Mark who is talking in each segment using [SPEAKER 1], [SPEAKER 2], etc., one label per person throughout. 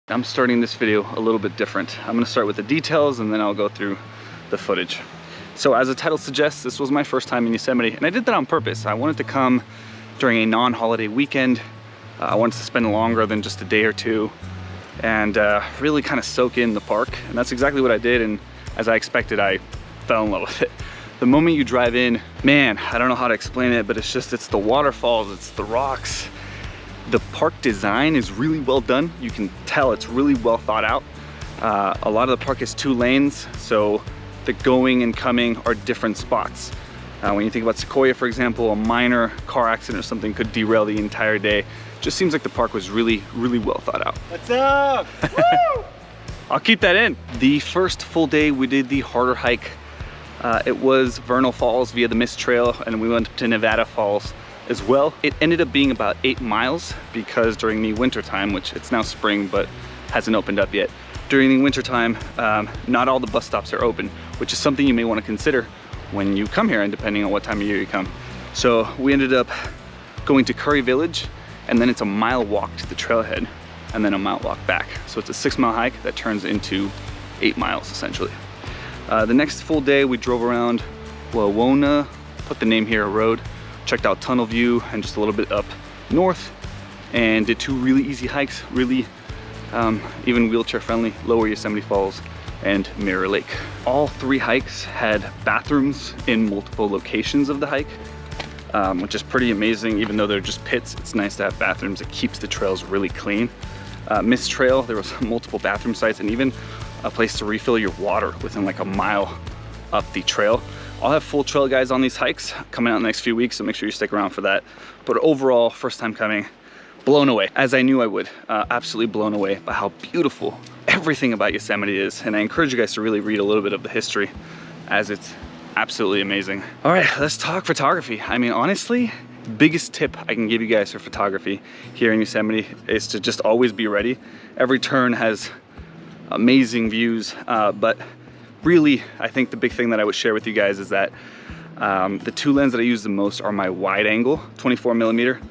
[SPEAKER 1] I'm starting this video a little bit different. I'm gonna start with the details and then I'll go through the footage. So as the title suggests, this was my first time in Yosemite, and I did that on purpose. I wanted to come during a non-holiday weekend. I wanted to spend longer than just a day or two and really kind of soak in the park. And that's exactly what I did, and as I expected, I fell in love with it. The moment you drive in, man, I don't know how to explain it, but it's the waterfalls, it's the rocks. The park design is really well done. You can tell it's really well thought out. A lot of the park is 2 lanes, so the going and coming are different spots. When you think about Sequoia, for example, a minor car accident or something could derail the entire day. Just seems like the park was really, really well thought out.
[SPEAKER 2] What's up? Woo!
[SPEAKER 1] I'll keep that in. The first full day we did the harder hike. It was Vernal Falls via the Mist Trail, and we went to Nevada Falls as well. It ended up being about 8 miles because during the winter time, which it's now spring but hasn't opened up yet, during the winter time, not all the bus stops are open, which is something you may want to consider when you come here and depending on what time of year you come. So we ended up going to Curry Village, and then it's a mile walk to the trailhead and then a mile walk back. So it's a 6-mile hike that turns into 8 miles essentially. The next full day we drove around Wawona, put the name here, a road, checked out Tunnel View and just a little bit up north, and did 2 really easy hikes, really even wheelchair friendly, Lower Yosemite Falls and Mirror Lake. All 3 hikes had bathrooms in multiple locations of the hike, which is pretty amazing. Even though they're just pits, it's nice to have bathrooms. It keeps the trails really clean. Mist Trail, there was multiple bathroom sites and even a place to refill your water within like a mile up the trail. I'll have full trail guides on these hikes coming out in the next few weeks, so make sure you stick around for that. But overall, first time coming, blown away, as I knew I would. Absolutely blown away by how beautiful everything about Yosemite is. And I encourage you guys to really read a little bit of the history, as it's absolutely amazing. All right, let's talk photography. I mean, honestly, biggest tip I can give you guys for photography here in Yosemite is to just always be ready. Every turn has amazing views, but really, I think the big thing that I would share with you guys is that the 2 lenses that I use the most are my wide angle 24mm,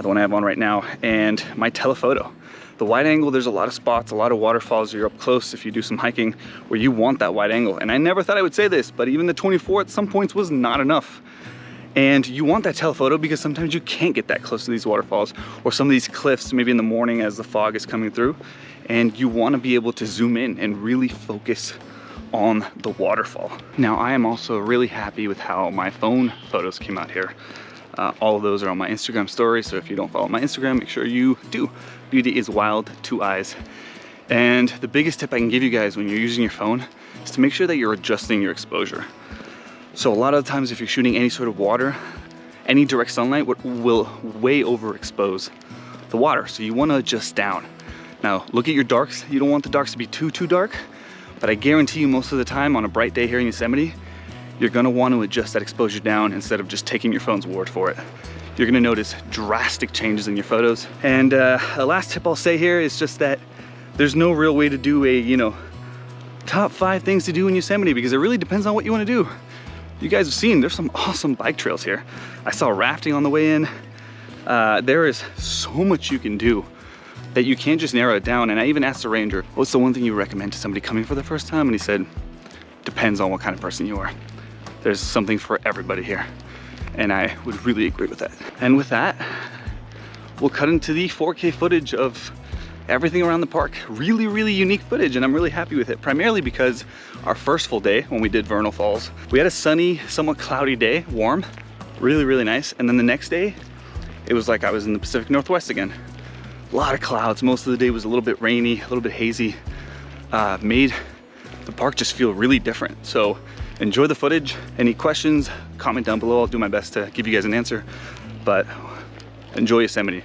[SPEAKER 1] the one I have on right now, and my telephoto. The wide angle, there's a lot of spots, a lot of waterfalls, you're up close if you do some hiking where you want that wide angle. And I never thought I would say this, but even the 24 at some points was not enough. And you want that telephoto because sometimes you can't get that close to these waterfalls or some of these cliffs, maybe in the morning as the fog is coming through, and you want to be able to zoom in and really focus on the waterfall. Now, I am also really happy with how my phone photos came out here. All of those are on my Instagram story, so if you don't follow my Instagram, make sure you do. Beauty is wild, 2 eyes. And the biggest tip I can give you guys when you're using your phone is to make sure that you're adjusting your exposure. So a lot of the times if you're shooting any sort of water, any direct sunlight will way overexpose the water. So you want to adjust down. Now look at your darks. You don't want the darks to be too dark, but I guarantee you most of the time on a bright day here in Yosemite, you're gonna want to adjust that exposure down instead of just taking your phone's word for it. You're gonna notice drastic changes in your photos. And the last tip I'll say here is just that there's no real way to do a, top 5 things to do in Yosemite, because it really depends on what you want to do. You guys have seen, there's some awesome bike trails here. I saw rafting on the way in. There is so much you can do that you can't just narrow it down. And I even asked the ranger, what's the one thing you recommend to somebody coming for the first time? And he said, depends on what kind of person you are. There's something for everybody here. And I would really agree with that. And with that, we'll cut into the 4K footage of everything around the park. Really, really unique footage, and I'm really happy with it. Primarily because our first full day, when we did Vernal Falls, we had a sunny, somewhat cloudy day, warm, really, really nice. And then the next day, it was like I was in the Pacific Northwest again. A lot of clouds. Most of the day was a little bit rainy, a little bit hazy. Made the park just feel really different. So enjoy the footage. Any questions, comment down below. I'll do my best to give you guys an answer, but enjoy Yosemite.